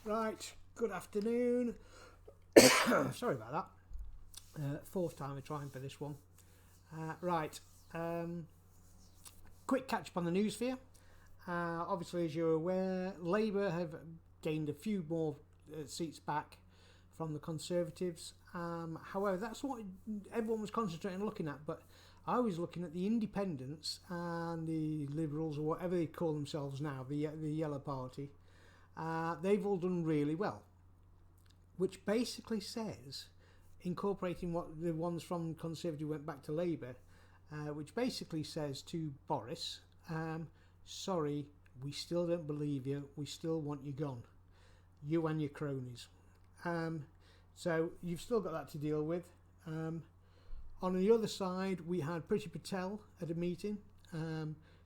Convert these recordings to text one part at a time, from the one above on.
Right, good afternoon. Sorry about that. Fourth time we're trying for this one. Right, quick catch up on the news for you. Obviously, as you're aware, Labour have gained a few more seats back from the Conservatives. However, that's what everyone was concentrating on looking at, but I was looking at the Independents and the Liberals, or whatever they call themselves now, the Yellow Party. They've all done really well, which basically says, incorporating what the ones from Conservative went back to Labour, which basically says to Boris, sorry, we still don't believe you, we still want you gone, you and your cronies. So you've still got that to deal with. On the other side, we had Priti Patel at a meeting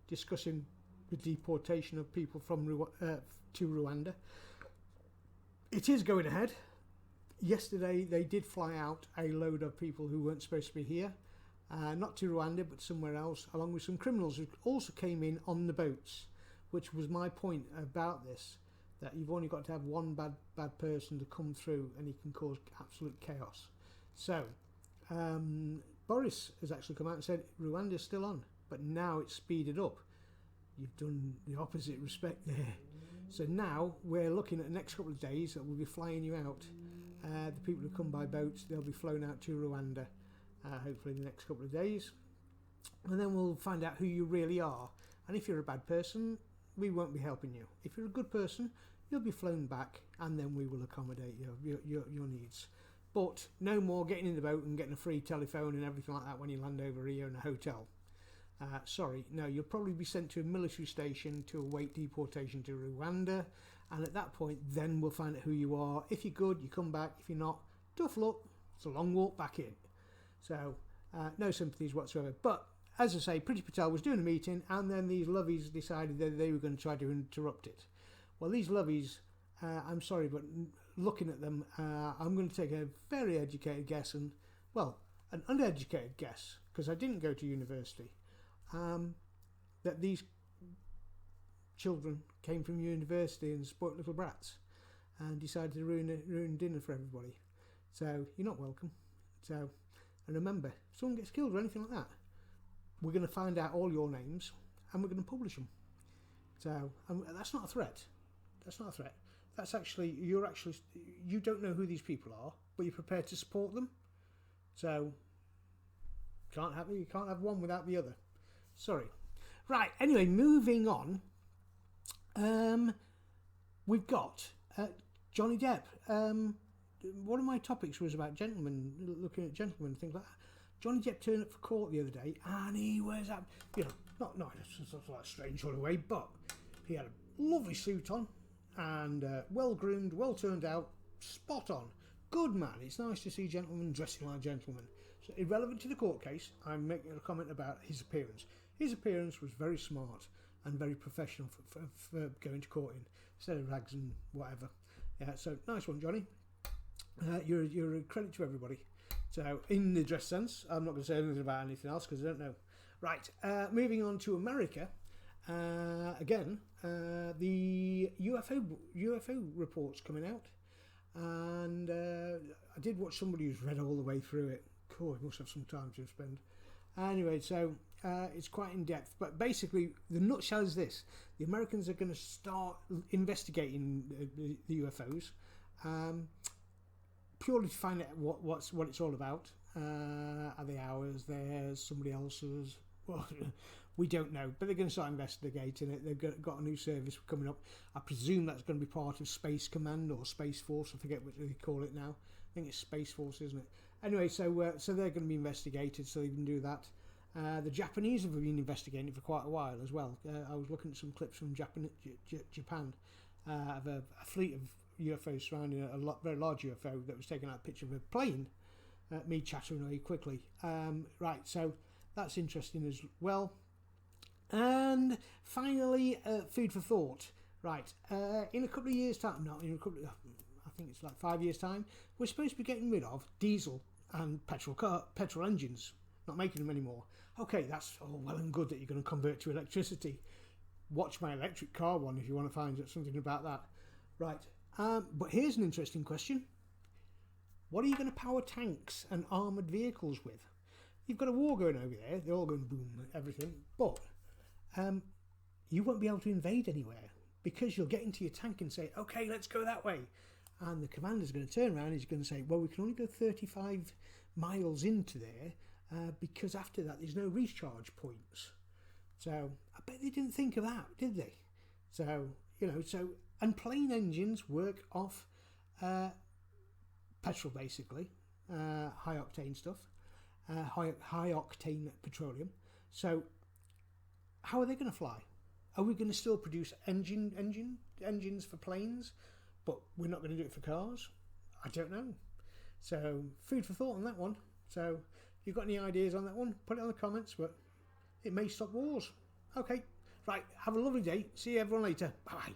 discussing the deportation of people from to Rwanda. It is going ahead. Yesterday they did fly out a load of people who weren't supposed to be here, not to Rwanda but somewhere else, along with some criminals who also came in on the boats, which was my point about this, that you've only got to have one bad person to come through and he can cause absolute chaos. So Boris has actually come out and said Rwanda's still on, but now it's speeded up. You've done the opposite respect there. So now we're looking at the next couple of days that we'll be flying you out. The people who come by boats, they'll be flown out to Rwanda, hopefully in the next couple of days. And then we'll find out who you really are. And if you're a bad person, we won't be helping you. If you're a good person, you'll be flown back and then we will accommodate your needs. But no more getting in the boat and getting a free telephone and everything like that when you land over here in a hotel. Sorry, no, you'll probably be sent to a military station to await deportation to Rwanda, and at that point then we'll find out who you are. If you're good, you come back. If you're not, tough luck. It's a long walk back in. So no sympathies whatsoever. But as I say, Priti Patel was doing a meeting and then these lovies decided that they were going to try to interrupt it. Well, these lovies, I'm sorry, but looking at them, I'm going to take a very educated guess, and well, an uneducated guess, because I didn't go to university, that these children came from university and spoilt little brats and decided to ruin dinner for everybody. So you're not welcome. So, and remember, if someone gets killed or anything like that, we're going to find out all your names and we're going to publish them. So that's not a threat. That's not a threat. That's actually, you don't know who these people are, but you're prepared to support them. So you can't have one without the other. Sorry. Right, anyway, moving on. We've got Johnny Depp. One of my topics was about gentlemen, looking at gentlemen and things like that. Johnny Depp turned up for court the other day and he was, not in a sort of like strange sort of way, but he had a lovely suit on and well groomed, well turned out, spot on. Good man. It's nice to see gentlemen dressing like gentlemen. So irrelevant to the court case, I'm making a comment about his appearance. His appearance was very smart and very professional for going to court in, instead of rags and whatever. Yeah, so nice one, Johnny. You're a credit to everybody. So in the dress sense, I'm not going to say anything about anything else because I don't know. Right, moving on to America. Again, the UFO reports coming out, and I did watch somebody who's read all the way through it. Cool, he must have some time to spend. Anyway, so it's quite in depth, but basically the nutshell is this: the Americans are going to start investigating the UFOs, purely to find out what it's all about. Are they ours? Theirs? Somebody else's? Well, we don't know, but they're going to start investigating it. They've got a new service coming up. I presume that's going to be part of Space Command or Space Force. I forget what they call it now. I think it's Space Force, isn't it? Anyway, so they're going to be investigated, so they can do that. The Japanese have been investigating it for quite a while as well. I was looking at some clips from Japan of a fleet of UFOs surrounding a very large UFO that was taking out a picture of a plane. Me chattering away quickly. Right, so that's interesting as well. And finally, food for thought. Right, in a couple of years' time, I think it's like 5 years' time, we're supposed to be getting rid of diesel and petrol engines, not making them anymore. Okay, that's all well and good that you're going to convert to electricity. Watch my electric car one if you want to find out something about that. Right, But here's an interesting question. What are you going to power tanks and armoured vehicles with? You've got a war going over there. They're all going boom, everything. But you won't be able to invade anywhere because you'll get into your tank and say, okay, let's go that way. And the commander's going to turn around and he's going to say, well, we can only go 35 miles into there because after that there's no recharge points. So I bet they didn't think of that, did they? So, and plane engines work off petrol, basically, high octane stuff, high octane petroleum. So how are they going to fly? Are we going to still produce engines for planes, but we're not going to do it for cars? I don't know. So food for thought on that one. So if you've got any ideas on that one, put it in the comments, but it may stop wars. Okay, right, have a lovely day. See you everyone later. Bye.